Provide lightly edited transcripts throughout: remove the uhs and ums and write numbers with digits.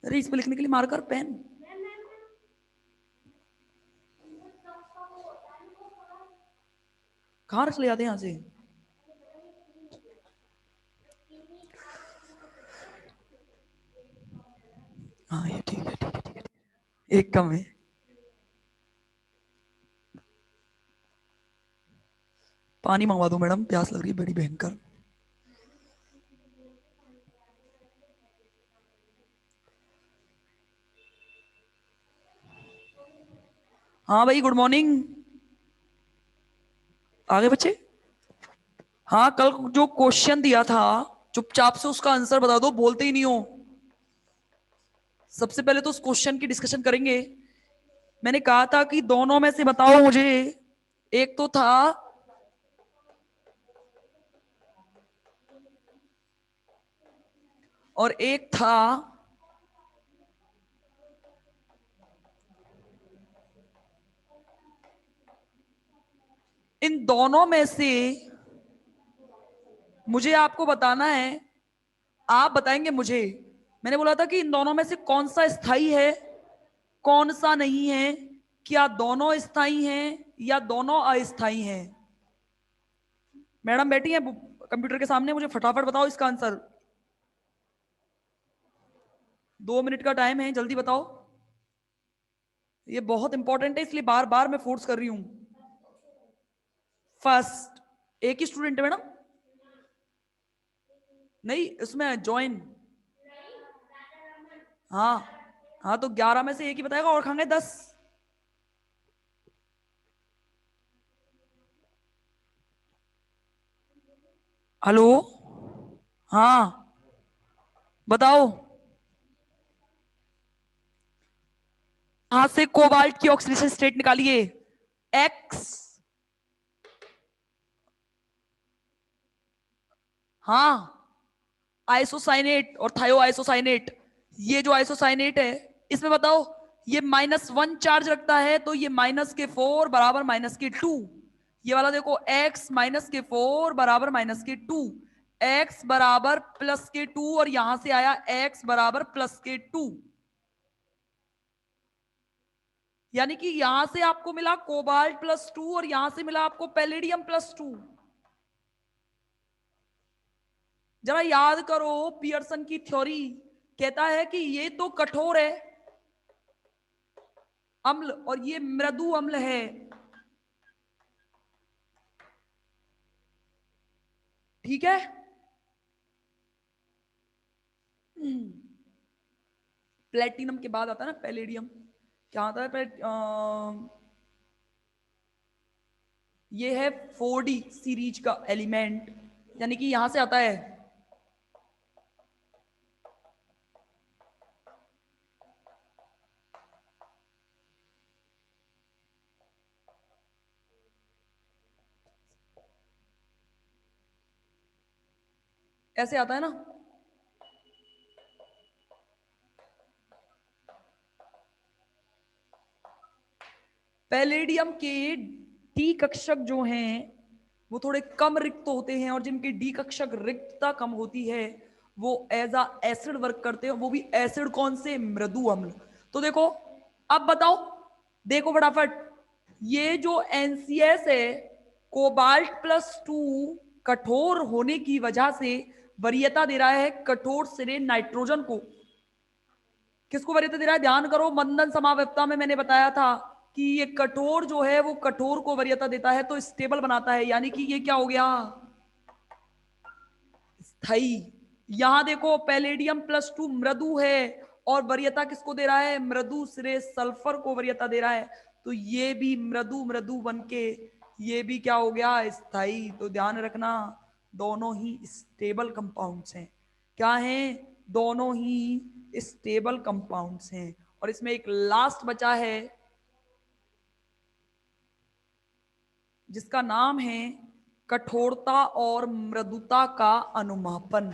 अरे इस पे लिखने के लिए मार्कर पेन। कहाँ रख ले जाते हैं यहाँ से? हाँ ये ठीक है, ठीक है, ठीक है, एक कम है। पानी मंगवा दो मैडम, प्यास लग रही है बड़ी भयंकर। हाँ भाई, गुड मॉर्निंग। आगे बच्चे। हाँ, कल जो क्वेश्चन दिया था, चुपचाप से उसका आंसर बता दो, बोलते ही नहीं हो। सबसे पहले तो उस क्वेश्चन की डिस्कशन करेंगे। मैंने कहा था कि दोनों में से बताओ मुझे। एक तो था, और एक था, इन दोनों में से मुझे आपको बताना है। आप बताएंगे मुझे। मैंने बोला था कि इन दोनों में से कौन सा स्थायी है, कौन सा नहीं है। क्या दोनों स्थायी हैं या दोनों अस्थायी हैं? मैडम बैठी हैं कंप्यूटर के सामने, मुझे फटाफट बताओ इसका आंसर। 2 मिनट का टाइम है, जल्दी बताओ। ये बहुत इंपॉर्टेंट है, इसलिए बार बार मैं फोर्स कर रही हूं। फर्स्ट, एक ही स्टूडेंट है मैडम? नहीं, उसमें ज्वाइन। हाँ। हाँ तो 11 में से एक ही बताएगा, और खाएंगे 10। हेलो। हाँ, बताओ। हाथ से कोबाल्ट की ऑक्सीडेशन स्टेट निकालिए। एक्स। हाँ, आइसोसाइनेट और थायो आइसोसाइनेट। ये जो आइसोसाइनेट है, इसमें बताओ, ये -1 चार्ज रखता है, तो ये -4 बराबर -2। ये वाला देखो, x -4 बराबर -2। x बराबर +2, और यहां से आया x बराबर +2। यानी कि यहां से आपको मिला कोबाल्ट +2, और यहां से मिला आपको पैलेडियम +2। जरा याद करो, पियर्सन की थ्योरी कहता है कि ये तो कठोर है अम्ल, और ये मृदु अम्ल है। ठीक है। प्लेटिनम के बाद आता है ना पैलेडियम। क्या आता है? ये है 4D सीरीज का एलिमेंट, यानी कि यहां से आता है। ऐसे आता है ना। पैलेडियम के डी कक्षक जो हैं, वो थोड़े कम रिक्त होते हैं, और जिनके डी कक्षक रिक्तता कम होती है, वो एज अ एसिड वर्क करते हैं। वो भी एसिड कौन से? मृदु अम्ल। तो देखो, अब बताओ, देखो फटाफट। ये जो NCS है, कोबाल्ट +2, कठोर होने की वजह से वरीयता दे रहा है कठोर सिरे नाइट्रोजन को। किसको वरीयता दे रहा है? ध्यान करो, मंदन समावयवता में मैंने बताया था कि ये कठोर जो है वो कठोर को वरीयता देता है, तो स्टेबल बनाता है, यानी कि ये क्या हो गया? स्थाई। यहां देखो, पैलेडियम +2 मृदु है, और वरीयता किसको दे रहा है? मृदु सिरे सल्फर को वरीयता दे रहा है। तो ये भी मृदु मृदु बन के ये भी क्या हो गया? स्थाई। तो ध्यान रखना, दोनों ही स्टेबल कंपाउंड्स हैं। क्या हैं? दोनों ही स्टेबल कंपाउंड्स हैं। और इसमें एक लास्ट बचा है, जिसका नाम है कठोरता और मृदुता का अनुमापन।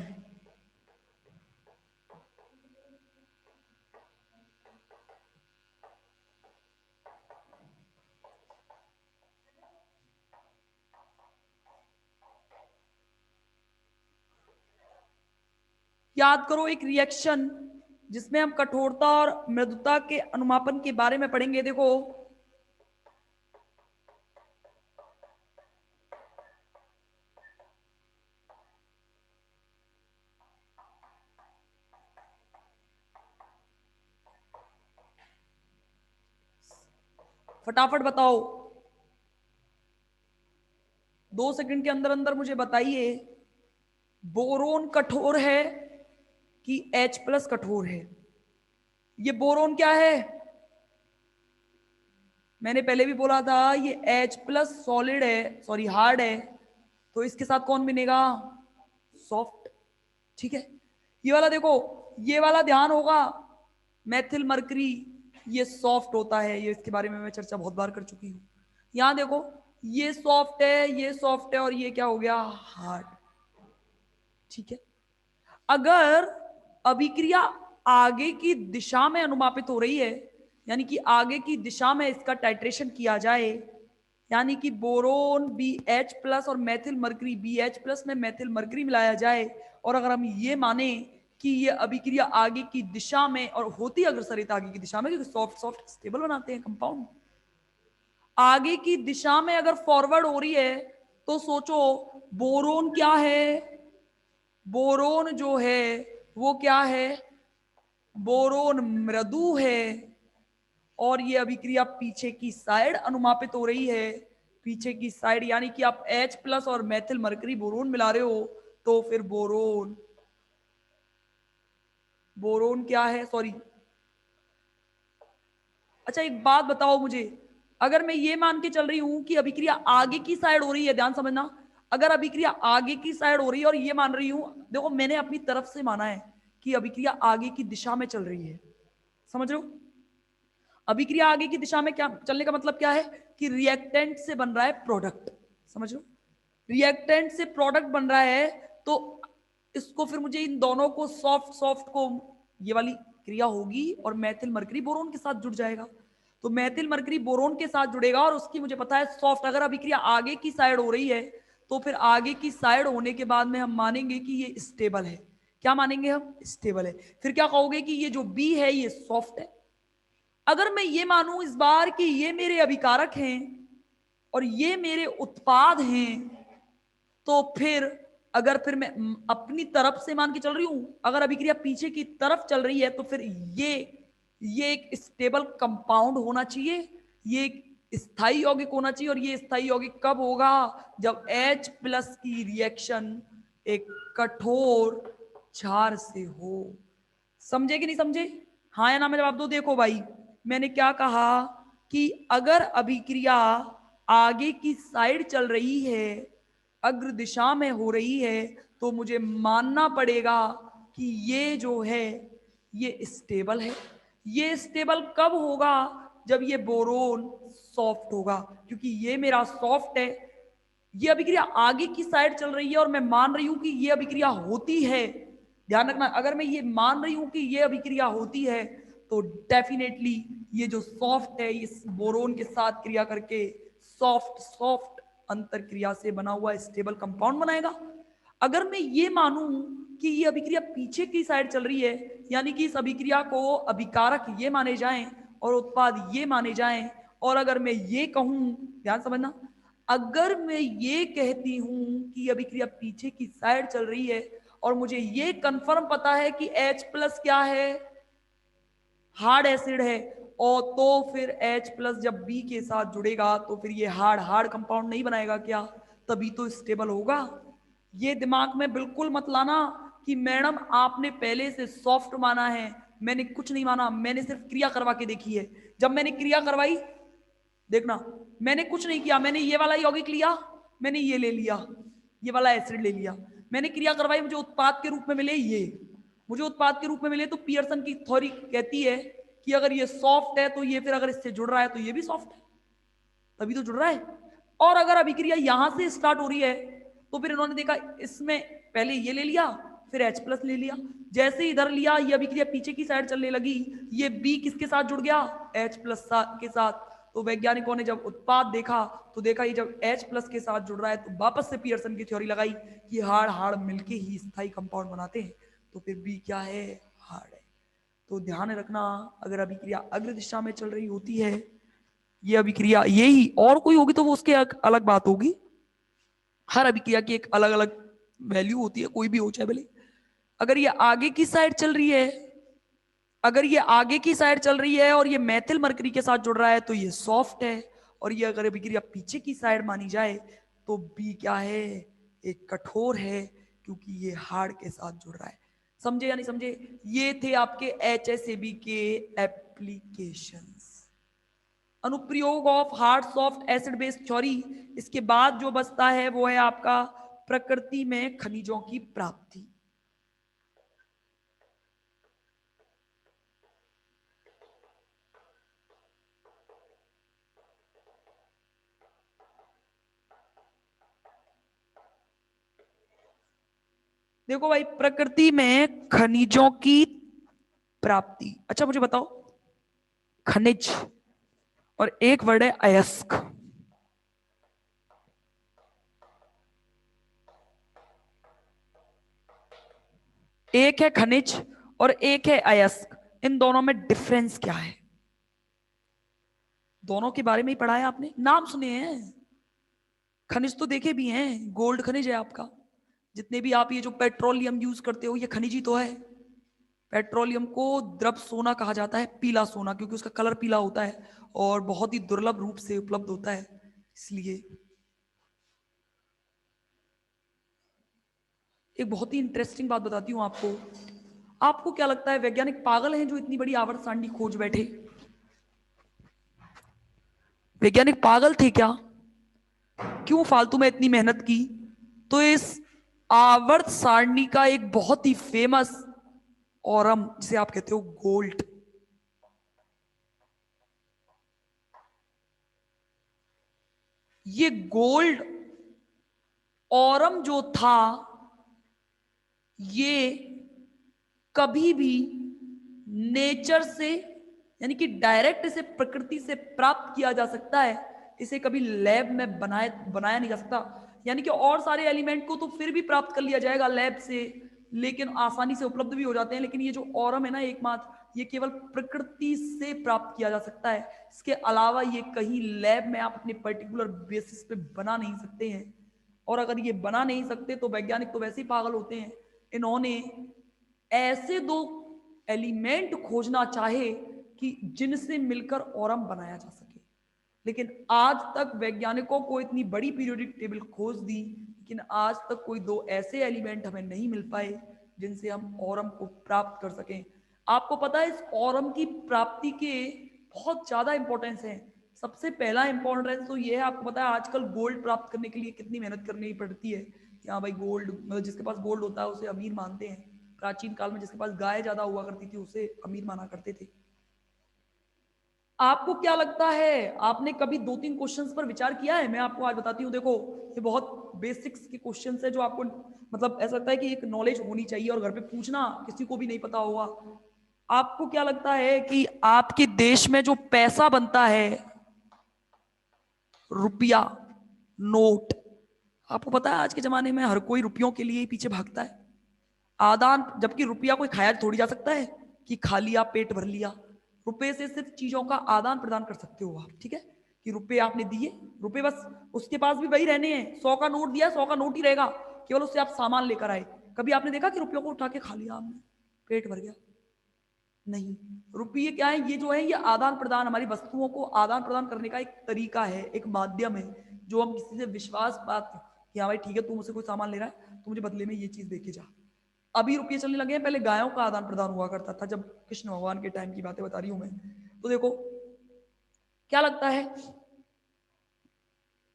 याद करो, एक रिएक्शन जिसमें हम कठोरता और मृदुता के अनुमापन के बारे में पढ़ेंगे। देखो, फटाफट बताओ, 2 सेकंड के अंदर अंदर मुझे बताइए, बोरोन कठोर है कि H+ कठोर है? ये बोरोन क्या है? मैंने पहले भी बोला था, ये H+ सॉलिड है, सॉरी हार्ड है, तो इसके साथ कौन बनेगा? सॉफ्ट। ठीक है, ये वाला देखो, ये वाला ध्यान होगा, मैथिल मरकरी, ये सॉफ्ट होता है, ये इसके बारे में मैं चर्चा बहुत बार कर चुकी हूं। यहां देखो, ये सॉफ्ट है, ये सॉफ्ट है, और ये क्या हो गया? हार्ड। ठीक है, अगर अभिक्रिया आगे की दिशा में अनुमापित हो रही है, यानी कि आगे की दिशा में इसका टाइट्रेशन किया जाए, यानी कि बोरोन BH+ और मैथिल मरकरी BH+ में मैथिल मरकरी मिलाया जाए, और अगर हम ये माने कि ये अभिक्रिया आगे की दिशा में, और होती अग्रसरित आगे की दिशा में, क्योंकि सॉफ्ट सॉफ्ट स्टेबल बनाते हैं कंपाउंड, आगे की दिशा में अगर फॉरवर्ड हो रही है, तो सोचो बोरोन क्या है? बोरोन जो है वो क्या है? बोरोन मृदु है, और ये अभिक्रिया पीछे की साइड अनुमापित हो रही है, पीछे की साइड, यानी कि आप H+ और मैथिल मरकरी बोरोन मिला रहे हो, तो फिर बोरोन, बोरोन क्या है? सॉरी, अच्छा एक बात बताओ मुझे, अगर मैं ये मान के चल रही हूं कि अभिक्रिया आगे की साइड हो रही है, ध्यान समझना, अगर अभिक्रिया आगे की साइड हो रही है और ये मान रही हूं, देखो मैंने अपनी तरफ से माना है कि अभिक्रिया आगे की दिशा में चल रही है, समझ रहे हो? अभिक्रिया आगे की दिशा में क्या चलने का मतलब क्या है? कि रिएक्टेंट से बन रहा है प्रोडक्ट, समझ लो, रिएक्टेंट से प्रोडक्ट बन रहा है, तो इसको फिर मुझे इन दोनों को सॉफ्ट सॉफ्ट को, ये वाली क्रिया होगी और मैथिल मरकरी बोरोन के साथ जुड़ जाएगा, तो मैथिल मरकरी बोरोन के साथ जुड़ेगा, और उसकी मुझे पता है सॉफ्ट, अगर अभिक्रिया आगे की साइड हो रही है, तो फिर आगे की साइड होने के बाद में हम मानेंगे कि ये स्टेबल है। क्या मानेंगे हम? स्टेबल है। फिर क्या कहोगे कि ये जो बी है ये सॉफ्ट है। अगर मैं ये मानूं इस बार कि ये मेरे अभिकारक हैं और ये मेरे उत्पाद हैं, तो फिर अगर फिर मैं अपनी तरफ से मान के चल रही हूं, अगर अभिक्रिया पीछे की तरफ चल रही है, तो फिर ये एक स्टेबल कंपाउंड होना चाहिए, ये एक स्थायी यौगिक होना चाहिए, और ये स्थायी यौगिक कब होगा? जब H+ की रिएक्शन एक कठोर क्षार से हो। समझे कि नहीं समझे? हाँ या ना में जवाब दो। देखो भाई, मैंने क्या कहा कि अगर अभिक्रिया आगे की साइड चल रही है, अग्र दिशा में हो रही है, तो मुझे मानना पड़ेगा कि ये जो है ये स्टेबल है। ये स्टेबल कब होगा? जब ये बोरोन सॉफ्ट होगा, क्योंकि ये मेरा सॉफ्ट है, ये अभिक्रिया आगे की साइड चल रही है, और मैं मान रही हूं कि ये अभिक्रिया होती है। ध्यान रखना, अगर मैं ये मान रही हूं कि ये अभिक्रिया होती है, तो डेफिनेटली ये जो सॉफ्ट है, इस बोरोन के साथ क्रिया करके सॉफ्ट सॉफ्ट अंतर क्रिया से बना हुआ स्टेबल कंपाउंड बनाएगा। अगर मैं ये मानूं कि ये अभिक्रिया पीछे की साइड चल रही है, यानी कि इस अभिक्रिया को अभिकारक ये माने जाएं और उत्पाद ये माने जाएं, और अगर मैं ये कहूं, ध्यान समझना, अगर मैं ये कहती हूं कि अभिक्रिया पीछे की साइड चल रही है, और मुझे ये कंफर्म पता है कि H+ क्या है? हार्ड एसिड है, और तो फिर H+ जब B के साथ जुड़ेगा, तो फिर ये हार्ड हार्ड कंपाउंड नहीं बनाएगा क्या? तभी तो स्टेबल होगा। ये दिमाग में बिल्कुल मत लाना कि मैडम आपने पहले से सॉफ्ट माना है। मैंने कुछ नहीं माना, मैंने सिर्फ क्रिया करवा के देखी है। जब मैंने क्रिया करवाई, देखना, मैंने कुछ नहीं किया, मैंने ये वाला यौगिक लिया, मैंने ये ले लिया, ये वाला एसिड ले लिया, मैंने क्रिया करवाई, मुझे उत्पाद के रूप में मिले ये, मुझे उत्पाद के रूप में मिले, तो पियर्सन की थ्योरी कहती है कि अगर ये सॉफ्ट है, तो ये फिर अगर इससे जुड़ रहा है, तो ये भी सॉफ्ट है, तभी तो जुड़ रहा है। और अगर अभिक्रिया यहां से स्टार्ट हो रही है, तो फिर इन्होंने देखा इसमें पहले ये ले लिया, फिर H+ ले लिया, जैसे इधर लिया, ये अभिक्रिया पीछे की साइड चलने लगी, ये B किसके साथ जुड़ गया? H+ के साथ। तो वैज्ञानिकों ने जब उत्पाद देखा, तो देखा ये जब H+ के साथ जुड़ रहा है, तो वापस से पियर्सन की थ्योरी लगाई कि हार्ड हार्ड मिलके ही स्थायी कंपाउंड बनाते हैं, तो फिर B क्या है? हार्ड है। तो ध्यान रखना, अगर अभिक्रिया अग्र दिशा में चल रही होती है, ये अभिक्रिया यही और कोई होगी तो वो उसके अलग बात होगी। हर अभिक्रिया की एक अलग अलग वैल्यू होती है, कोई भी हो चाहे भले। अगर ये आगे की साइड चल रही है, अगर ये आगे की साइड चल रही है और ये मेथिल मरकरी के साथ जुड़ रहा है तो ये सॉफ्ट है, और ये अगर अभिक्रिया पीछे की साइड मानी जाए तो बी क्या है, एक कठोर है, क्योंकि ये हार्ड के साथ जुड़ रहा है। समझे या नहीं समझे? ये थे आपके HSAB के एप्लीकेशंस, अनुप्रयोग of hard soft acid base theory. इसके बाद जो बचता है वो है आपका प्रकृति में खनिजों की प्राप्ति। देखो भाई, प्रकृति में खनिजों की प्राप्ति। अच्छा मुझे बताओ, खनिज और एक वर्ड है अयस्क। एक है खनिज और एक है अयस्क, इन दोनों में डिफरेंस क्या है? दोनों के बारे में ही पढ़ा है आपने, नाम सुने हैं, खनिज तो देखे भी हैं। गोल्ड खनिज है आपका, जितने भी आप ये जो पेट्रोलियम यूज करते हो ये खनिज ही तो है। पेट्रोलियम को द्रव सोना कहा जाता है, पीला सोना, क्योंकि उसका कलर पीला होता है और बहुत ही दुर्लभ रूप से उपलब्ध होता है, इसलिए। एक बहुत ही इंटरेस्टिंग बात बताती हूं आपको। आपको क्या लगता है वैज्ञानिक पागल हैं जो इतनी बड़ी आवर्त सारणी खोज बैठे? वैज्ञानिक पागल थे क्या? क्यों फालतू में इतनी मेहनत की? तो इस आवर्त सारणी का एक बहुत ही फेमस ऑरम, जिसे आप कहते हो गोल्ड, ये गोल्ड ऑरम जो था, ये कभी भी नेचर से, यानी कि डायरेक्ट इसे प्रकृति से प्राप्त किया जा सकता है, इसे कभी लैब में बनाया नहीं जा सकता। यानी कि और सारे एलिमेंट को तो फिर भी प्राप्त कर लिया जाएगा लैब से, लेकिन आसानी से उपलब्ध भी हो जाते हैं, लेकिन ये जो ऑरम है ना एकमात्र, ये केवल प्रकृति से प्राप्त किया जा सकता है। इसके अलावा ये कहीं लैब में आप अपने पर्टिकुलर बेसिस पे बना नहीं सकते हैं। और अगर ये बना नहीं सकते तो वैज्ञानिक तो वैसे ही पागल होते हैं। इन्होंने ऐसे दो एलिमेंट खोजना चाहे कि जिनसे मिलकर ऑरम बनाया जा सके, लेकिन आज तक वैज्ञानिकों को इतनी बड़ी पीरियोडिक टेबल खोज दी, लेकिन आज तक कोई दो ऐसे एलिमेंट हमें नहीं मिल पाए जिनसे हम ऑरम को प्राप्त कर सकें। आपको पता है इस ऑरम की प्राप्ति के बहुत ज्यादा इंपॉर्टेंस है। सबसे पहला इंपॉर्टेंस तो ये है, आपको पता है आजकल गोल्ड प्राप्त करने के लिए कितनी मेहनत करनी पड़ती है। कि हाँ भाई गोल्ड, मतलब जिसके पास गोल्ड होता है उसे अमीर मानते हैं। प्राचीन काल में जिसके पास गाय ज्यादा हुआ करती थी उसे अमीर माना करते थे। आपको क्या लगता है, आपने कभी दो तीन क्वेश्चंस पर विचार किया है? मैं आपको आज बताती हूँ। देखो, ये बहुत बेसिक्स के क्वेश्चंस है जो आपको, मतलब ऐसा लगता है कि एक नॉलेज होनी चाहिए और घर पे पूछना, किसी को भी नहीं पता होगा। आपको क्या लगता है कि आपके देश में जो पैसा बनता है, रुपया, नोट, आपको पता है आज के जमाने में हर कोई रुपयों के लिए ही पीछे भागता है। आदान, जबकि रुपया कोई खाया थोड़ी जा सकता है कि खा लिया पेट भर लिया। रुपए से सिर्फ चीजों का आदान प्रदान कर सकते हो आप, ठीक है? कि रुपए आपने दिए, रुपए बस उसके पास भी वही रहने हैं। 100 का नोट दिया, 100 का नोट ही रहेगा, केवल उससे आप सामान लेकर आए। कभी आपने देखा कि रुपयों को उठा के खा लिया आपने, पेट भर गया? नहीं। रुपये क्या है, ये जो है ये आदान प्रदान, हमारी वस्तुओं को आदान प्रदान करने का एक तरीका है, एक माध्यम है, जो हम किसी से विश्वास बात कि हाँ भाई ठीक है, तू मुझसे कोई सामान ले रहा है तो मुझे बदले में ये चीज दे के जा। अभी रुपये चलने लगे हैं, पहले गायों का आदान प्रदान हुआ करता था, जब कृष्ण भगवान के टाइम की बातें बता रही हूं मैं। तो देखो, क्या लगता है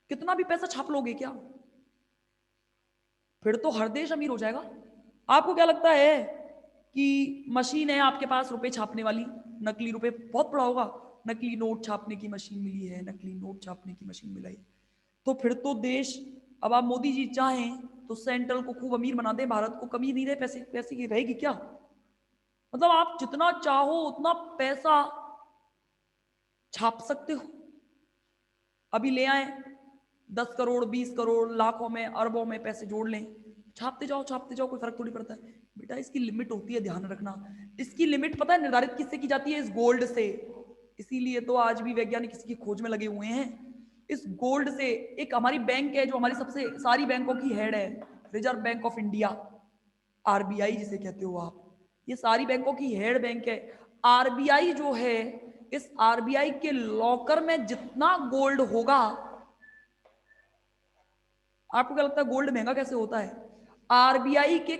कितना भी पैसा छाप लोगे क्या, फिर तो हर देश अमीर हो जाएगा? आपको क्या लगता है कि मशीन है आपके पास रुपए छापने वाली, नकली रुपए बहुत पड़ा होगा, नकली नोट छापने की मशीन मिली है, नकली नोट छापने की मशीन मिलाई, तो फिर तो देश, अब आप मोदी जी चाहें तो सेंट्रल को खूब अमीर बना दें, भारत को कमी नहीं रहे पैसे, पैसे की रहेगी क्या? मतलब आप जितना चाहो उतना पैसा छाप सकते हो। अभी ले आए 10 करोड़ 20 करोड़ लाखों में अरबों में पैसे जोड़ लें, छापते जाओ कोई फर्क थोड़ी पड़ता है। बेटा इसकी लिमिट होती है, ध्यान रखना। इसकी लिमिट पता है निर्धारित किससे की जाती है? इस गोल्ड से। इसीलिए तो आज भी वैज्ञानिक इसकी खोज में लगे हुए हैं। इस गोल्ड से एक हमारी बैंक है जो हमारी सबसे सारी बैंकों की हेड है, reserve bank of India, RBI जिसे कहते हो आप। ये सारी बैंकों की हेड बैंक है। आरबीआई जो है, इस आरबीआई के लॉकर में जितना गोल्ड होगा, आपको क्या लगता है गोल्ड महंगा कैसे होता है? आरबीआई के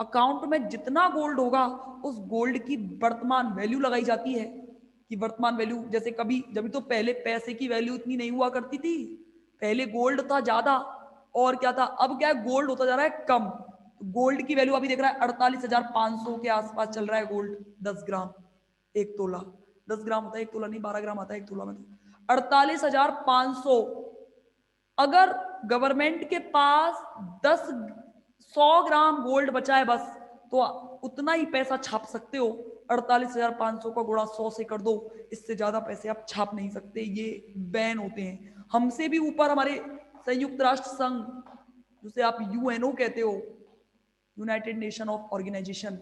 अकाउंट में जितना गोल्ड होगा, उस गोल्ड की वर्तमान वैल्यू लगाई जाती है। कि वर्तमान वैल्यू, जैसे कभी जब तो पहले पैसे की वैल्यू इतनी नहीं हुआ करती थी, पहले गोल्ड था ज्यादा और क्या था, अब क्या है गोल्ड होता जा रहा है कम। गोल्ड की वैल्यू अभी देख रहा है 48,500 के आसपास चल रहा है गोल्ड। 10 ग्राम, 1 तोला। 10 ग्राम होता है 1 तोला, नहीं 12 ग्राम आता है 1 तोला में। 48,500। अगर गवर्नमेंट के पास 100 ग्राम गोल्ड बचा है बस, तो उतना ही पैसा छाप सकते हो। 48,500 का गुणा 100 से कर दो, इससे ज्यादा पैसे आप छाप नहीं सकते, ये बैन होते हैं। हमसे भी ऊपर हमारे संयुक्त राष्ट्र संघ, जिसे आप यूएनओ कहते हो, यूनाइटेड नेशन ऑफ ऑर्गेनाइजेशन,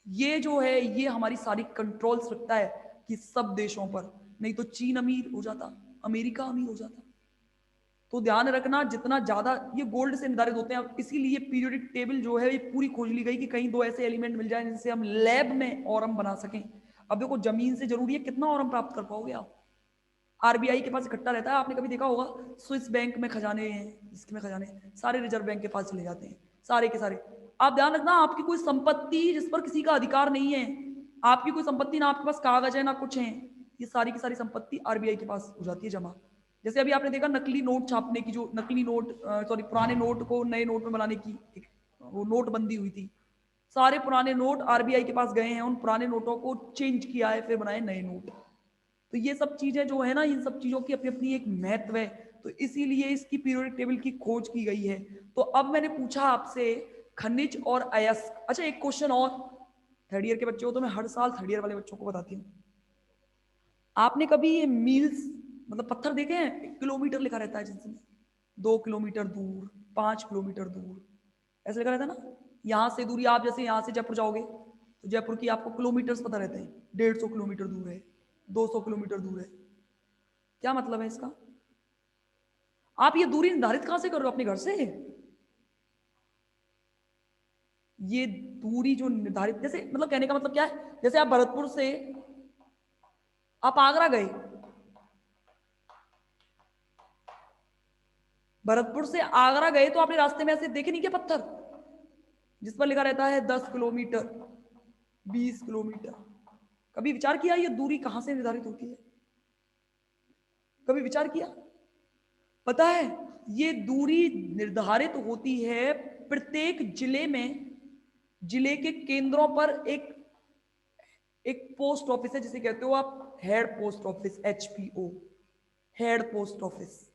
ये जो है ये हमारी सारी कंट्रोल्स रखता है कि सब देशों पर। नहीं तो चीन अमीर हो जाता, अमेरिका अमीर हो जाता। तो ध्यान रखना जितना ज्यादा ये गोल्ड से निर्धारित होते हैं, इसीलिए पीरियोडिक टेबल जो है ये पूरी खोज ली गई कि कहीं दो ऐसे एलिमेंट मिल जाए जिनसे हम लैब में ऑरम बना सकें। अब देखो जमीन से जरूरी है, कितना ऑरम प्राप्त कर पाओगे आप? आरबीआई के पास इकट्ठा रहता है, आपने कभी देखा होगा स्विस बैंक में खजाने हैं, इसमें खजाने सारे रिजर्व बैंक के पास चले जाते हैं, सारे के सारे। आप ध्यान रखना, आपकी कोई संपत्ति जिस पर किसी का अधिकार नहीं है, आपकी कोई संपत्ति ना आपके पास कागज है ना कुछ है, ये सारी की सारी संपत्ति आरबीआई के पास हो जाती है जमा। जैसे अभी आपने देखा नकली नोट छापने की, जो नकली नोट सॉरी पुराने नोट को नए नोट में बनाने की एक वो नोटबंदी हुई थी, सारे पुराने नोट आरबीआई के पास गए हैं, उन पुराने नोटों को चेंज किया है, फिर बनाए नए नोट। तो ये सब चीजें जो है ना, इन सब चीजों की अपनी अपनी एक महत्व है, तो इसीलिए इसकी पीरियोडिक टेबल की खोज की गई है। तो अब मैंने पूछा आपसे खनिज और अयस्क। अच्छा एक क्वेश्चन और, थर्ड ईयर के बच्चे हो तो मैं हर साल थर्ड ईयर वाले बच्चों को बताती हूँ। आपने कभी ये मील्स मतलब पत्थर देखे हैं? किलोमीटर लिखा रहता है जिसमें 2 किलोमीटर दूर, 5 किलोमीटर दूर, ऐसे लिखा रहता है ना। यहाँ से दूरी, आप जैसे यहाँ से जयपुर जाओगे तो जयपुर की आपको किलोमीटर्स पता रहते हैं, 150 किलोमीटर दूर है, 200 किलोमीटर दूर है। क्या मतलब है इसका? आप ये दूरी निर्धारित कहां से कर रहे हो? अपने घर से? ये दूरी जो निर्धारित, जैसे मतलब कहने का मतलब क्या है, जैसे आप भरतपुर से आप आगरा गए, भरतपुर से आगरा गए तो आपने रास्ते में ऐसे देखे नहीं क्या पत्थर जिस पर लिखा रहता है 10 किलोमीटर, 20 किलोमीटर? कभी विचार किया ये दूरी कहां से निर्धारित होती है? कभी विचार किया? पता है ये दूरी निर्धारित होती है प्रत्येक जिले में, जिले के केंद्रों पर एक एक पोस्ट ऑफिस है जिसे कहते हो आप head post office, HBO, head post office.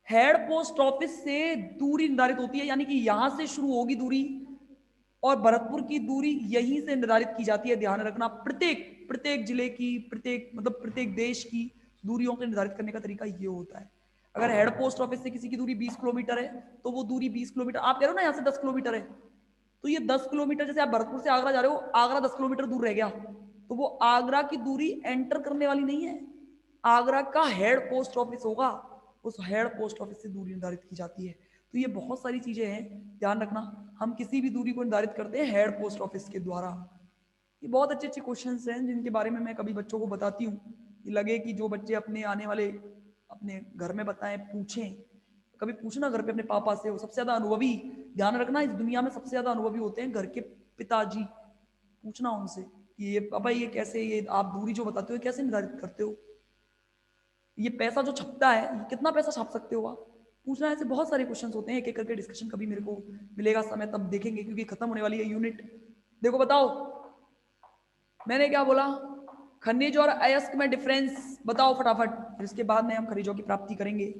Head post office से दूरी निर्धारित होती है, यानी कि यहां से शुरू होगी दूरी और भरतपुर की दूरी यहीं से निर्धारित की जाती है। ध्यान रखना, प्रत्येक प्रत्येक जिले की, प्रत्येक मतलब प्रत्येक देश की दूरियों को निर्धारित करने का तरीका ये होता है। अगर हेड पोस्ट ऑफिस से किसी की दूरी 20 किलोमीटर है तो वो दूरी 20 किलोमीटर, आप कह रहे हो ना यहाँ से 10 किलोमीटर है, तो ये 10 किलोमीटर, जैसे आप भरतपुर से आगरा जा रहे हो, आगरा 10 किलोमीटर दूर रह गया, तो वो आगरा की दूरी एंटर करने वाली नहीं है, आगरा का हेड पोस्ट ऑफिस होगा, उस हेड पोस्ट ऑफिस से दूरी निर्धारित की जाती है। तो ये बहुत सारी चीजें हैं, ध्यान रखना। हम किसी भी दूरी को निर्धारित करते हैं हेड पोस्ट ऑफिस के द्वारा। ये बहुत अच्छे अच्छे क्वेश्चंस हैं जिनके बारे में मैं कभी बच्चों को बताती हूँ, कि लगे कि जो बच्चे अपने आने वाले अपने घर में बताएं, पूछें। कभी पूछना घर पे अपने पापा से, वो सबसे ज्यादा अनुभवी, ध्यान रखना इस दुनिया में सबसे ज्यादा अनुभवी होते हैं घर के पिताजी। पूछना उनसे कि ये पापा ये कैसे, ये आप दूरी जो बताते हो कैसे निर्धारित करते हो, ये पैसा जो छपता है ये कितना पैसा छाप सकते हो आप? पूछना। ऐसे बहुत सारे क्वेश्चंस होते हैं, एक एक करके डिस्कशन कभी मेरे को मिलेगा समय तब देखेंगे, क्योंकि खत्म होने वाली है यूनिट। देखो बताओ मैंने क्या बोला, खनिज और अयस्क में डिफरेंस बताओ फटाफट, फिर इसके बाद में हम खनिजों की प्राप्ति करेंगे।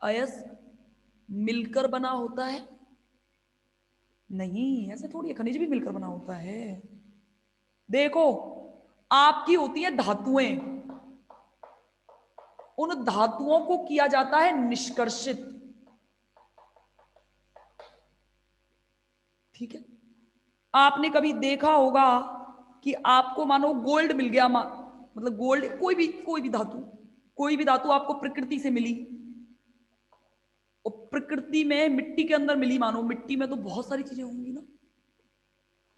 अयस्क मिलकर बना होता है? नहीं, ऐसे थोड़ी है, खनिज भी मिलकर बना होता है। देखो आपकी होती है धातुएं, उन धातुओं को किया जाता है निष्कर्षित। ठीक है, आपने कभी देखा होगा कि आपको मानो गोल्ड मिल गया, मतलब गोल्ड, कोई भी धातु आपको प्रकृति से मिली, और प्रकृति में मिट्टी के अंदर मिली, मानो मिट्टी में तो बहुत सारी चीजें होंगी ना,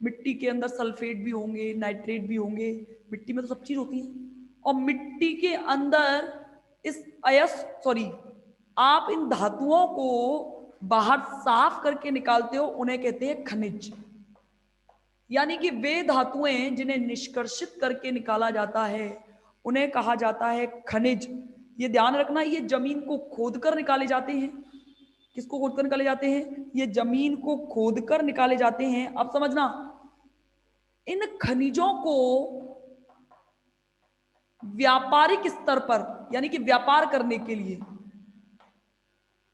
मिट्टी के अंदर सल्फेट भी होंगे, नाइट्रेट भी होंगे, मिट्टी में तो सब चीज होती है। और मिट्टी के अंदर इस आप इन धातुओं को बाहर साफ करके निकालते हो, उन्हें कहते हैं खनिज। यानी कि वे धातुएं जिन्हें निष्कर्षित करके निकाला जाता है उन्हें कहा जाता है खनिज। ये ध्यान रखना, ये जमीन को खोदकर निकाले जाते हैं। किसको खोदकर निकाले जाते हैं? ये जमीन को खोदकर निकाले जाते हैं। अब समझना, इन खनिजों को व्यापारिक स्तर पर, यानी कि व्यापार करने के लिए,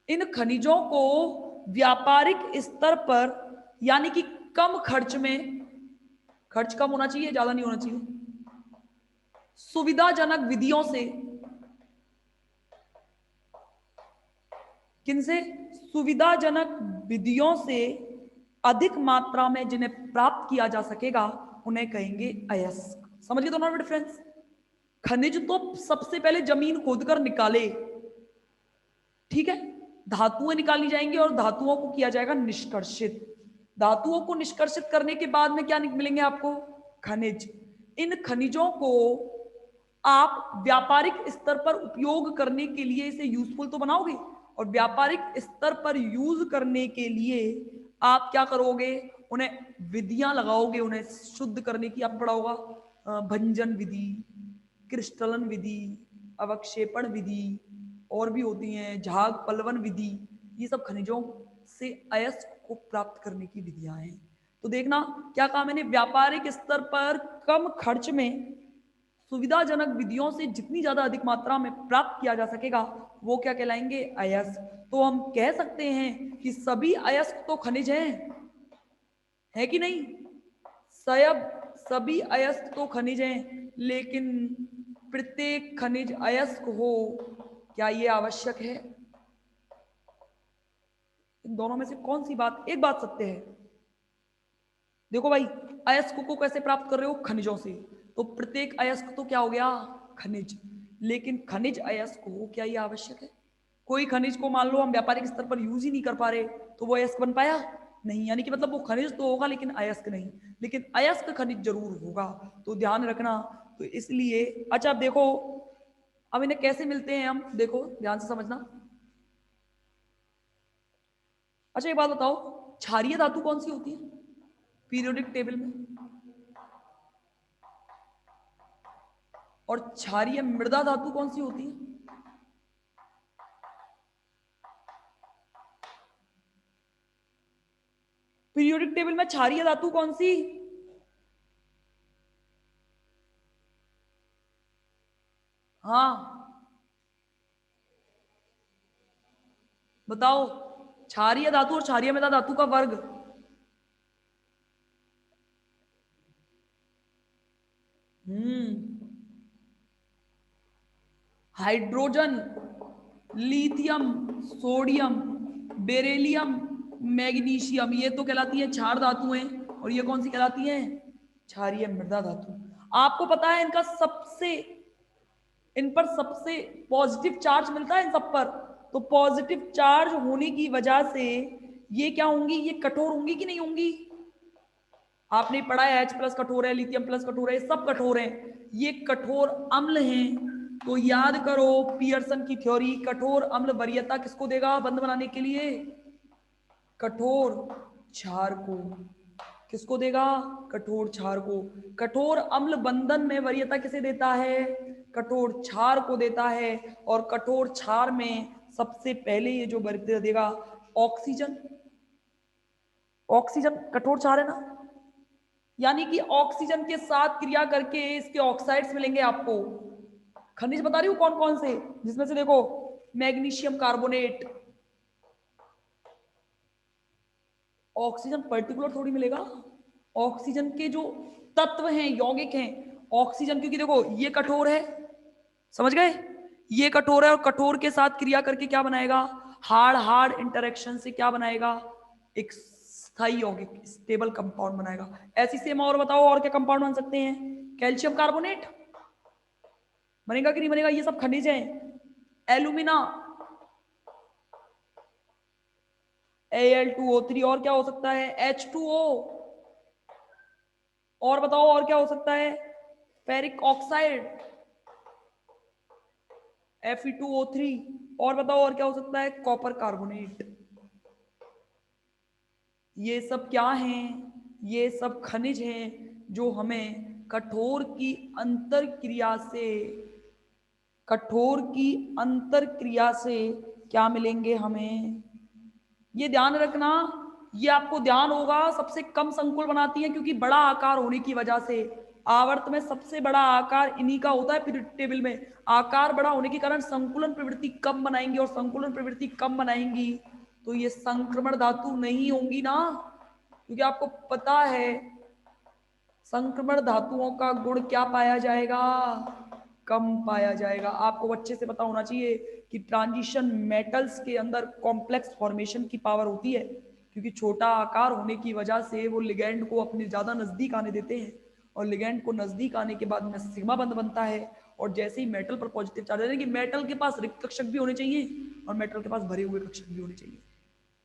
इन खनिजों को व्यापारिक स्तर पर, यानी कि कम खर्च में, खर्च कम होना चाहिए, ज्यादा नहीं होना चाहिए, सुविधाजनक विधियों से, किनसे? सुविधाजनक विधियों से अधिक मात्रा में जिन्हें प्राप्त किया जा सकेगा उन्हें कहेंगे अयस्क। समझिए दोनों में डिफरेंस। खनिज तो सबसे पहले जमीन खोदकर निकाले, ठीक है, धातुएं निकाली जाएंगी और धातुओं को किया जाएगा निष्कर्षित। धातुओं को निष्कर्षित करने के बाद में क्या मिलेंगे आपको? खनिज। इन खनिजों को आप व्यापारिक स्तर पर उपयोग करने के लिए इसे यूजफुल तो बनाओगे, और व्यापारिक स्तर पर यूज करने के लिए आप क्या करोगे? उन्हें विधियां लगाओगे, उन्हें शुद्ध करने की। आप पढ़ा होगा भंजन विधि, क्रिस्टलन विधि, अवक्षेपण विधि, और भी होती हैं, झाग पलवन विधि। ये सब खनिजों से अयस्क को प्राप्त करने की विधियां हैं। तो देखना क्या कहा मैंने? व्यापारिक स्तर पर कम खर्च में सुविधाजनक विधियों से जितनी ज्यादा अधिक मात्रा में प्राप्त किया जा सकेगा वो क्या कहलाएंगे? अयस्क। तो हम कह सकते हैं कि सभी अयस्क तो खनिज हैं, है कि नहीं? सभी अयस्क तो खनिज हैं, लेकिन प्रत्येक खनिज अयस्क हो, क्या ये आवश्यक है? इन दोनों में से कौन सी बात, एक बात सत्य है। देखो भाई, अयस्क को कैसे प्राप्त कर रहे हो? खनिजों से। तो प्रत्येक अयस्क तो क्या हो गया? खनिज। लेकिन खनिज अयस्क हो, क्या ये आवश्यक है? कोई खनिज को मान लो हम व्यापारिक स्तर पर यूज ही नहीं कर पा रहे, तो वो अयस्क बन पाया नहीं। यानी कि मतलब वो खनिज तो होगा लेकिन अयस्क नहीं, लेकिन अयस्क खनिज जरूर होगा। तो ध्यान रखना। तो इसलिए अच्छा, अब देखो, अब इन्हें कैसे मिलते हैं हम, देखो ध्यान से समझना। अच्छा एक बात बताओ, क्षारीय धातु कौन सी होती है पीरियोडिक टेबल में? और क्षारीय मृदा धातु कौन सी होती है? पीरियोडिक टेबल में क्षारीय धातु कौन सी? हाँ बताओ, क्षारीय धातु और क्षारीय मृदा धातु का वर्ग। Hydrogen, lithium, sodium, beryllium, magnesium, ये तो कहलाती है क्षार धातुएं, और ये कौन सी कहलाती हैं? क्षारीय मृदा धातु। आपको पता है इन पर सबसे पॉजिटिव चार्ज मिलता है इन सब पर। तो पॉजिटिव चार्ज होने की वजह से ये क्या होंगी? ये कठोर होंगी कि नहीं होंगी? आपने पढ़ा है H+ कठोर है, लिथियम प्लस कठोर है, सब कठोर हैं। ये कठोर अम्ल हैं। तो याद करो पियर्सन की थ्योरी, कठोर अम्ल वरीयता किसको देगा बंध बनाने के लिए? कठोर क्षार को। किसको देगा? कठोर क्षार को। कठोर अम्ल बंधन में वरीयता किसे देता है? कठोर क्षार को देता है। और कठोर क्षार में सबसे पहले ये जो वरीयता देगा, ऑक्सीजन। ऑक्सीजन कठोर क्षार है ना, यानी कि ऑक्सीजन के साथ क्रिया करके इसके ऑक्साइड्स मिलेंगे आपको। खनिज बता रही हूं कौन कौन से, जिसमें से देखो मैग्नीशियम कार्बोनेट। ऑक्सीजन पर्टिकुलर थोड़ी मिलेगा, ऑक्सीजन के जो तत्व हैं, यौगिक हैं ऑक्सीजन, क्योंकि देखो ये कठोर है, समझ गए? ये कठोर है और कठोर के साथ क्रिया करके क्या बनाएगा, हार्ड हार्ड इंटरेक्शन से क्या बनाएगा, एक स्थायी यौगिक स्टेबल कंपाउंड बनाएगा। ऐसी सेम और बताओ और क्या कंपाउंड बन सकते हैं, कैल्शियम कार्बोनेट बनेगा कि नहीं बनेगा, ये सब खनिज हैं। एल्यूमिना, Al2O3, और क्या हो सकता है, H2O, और बताओ और क्या हो सकता है, फेरिक ऑक्साइड Fe2O3, और बताओ और क्या हो सकता है, कॉपर कार्बोनेट। ये सब क्या हैं, ये सब खनिज हैं जो हमें कठोर की अंतर क्रिया से, कठोर की अंतर क्रिया से क्या मिलेंगे हमें, ये ध्यान रखना। ये आपको ध्यान होगा, सबसे कम संकुल बनाती है क्योंकि बड़ा आकार होने की वजह से। आवर्त में सबसे बड़ा आकार इन्हीं का होता है पीरियोडिक टेबल में। आकार बड़ा होने के कारण संकुलन प्रवृत्ति कम बनाएंगी, और संकुलन प्रवृत्ति कम बनाएंगी तो ये संक्रमण धातु नहीं होंगी ना, क्योंकि आपको पता है संक्रमण धातुओं का गुण क्या पाया जाएगा, कम पाया जाएगा। आपको अच्छे से पता होना चाहिए कि ट्रांजिशन मेटल्स के अंदर कॉम्प्लेक्स फॉर्मेशन की पावर होती है, क्योंकि छोटा आकार होने की वजह से वो लिगैंड को अपने ज्यादा नजदीक आने देते हैं, और लिगैंड को नजदीक आने के बाद में सिग्मा बंध बनता है। और जैसे ही मेटल पर पॉजिटिव चार्ज, यानी कि मेटल के पास रिक्त कक्षक भी होने चाहिए और मेटल के पास भरे हुए कक्षक भी होने चाहिए।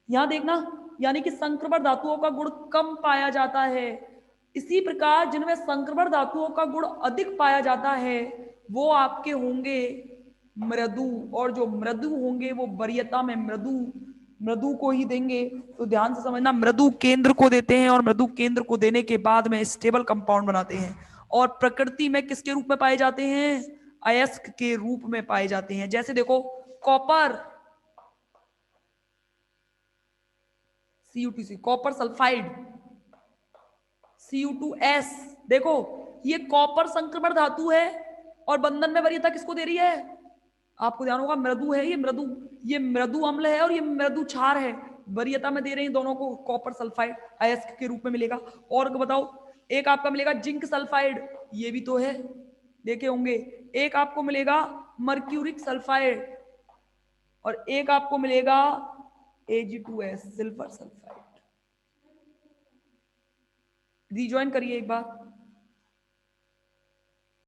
यहां देखना, यानी कि संक्रमण धातुओं का गुण कम पाया जाता है। इसी प्रकार जिनमें संक्रमण धातुओं का गुण अधिक पाया जाता है वो आपके होंगे मृदु, और जो मृदु होंगे वो वरीयता में मृदु, मृदु को ही देंगे। तो ध्यान से समझना, मृदु केंद्र को देते हैं और मृदु केंद्र को देने के बाद में स्टेबल कंपाउंड बनाते हैं, और प्रकृति में किसके रूप में पाए जाते हैं, अयस्क के रूप में पाए जाते हैं। जैसे देखो copper, CuTC copper sulphide, Cu2S, देखो ये कॉपर संक्रमण धातु है और बंधन में वरीयता किसको दे रही है, आपको ध्यान होगा मृदु है, ये मृदु, ये मृदु अम्ल है और ये मृदु क्षार है, वरीयता में दे रहे हैं दोनों को, कॉपर सल्फाइड अयस्क के रूप में मिलेगा। और बताओ एक आपका मिलेगा जिंक सल्फाइड, ये भी तो है, देखे होंगे। एक आपको मिलेगा मर्क्यूरिक सल्फाइड, और एक आपको मिलेगा Ag2S सिल्वर सल्फाइड। रिज्वाइन करिए एक बार।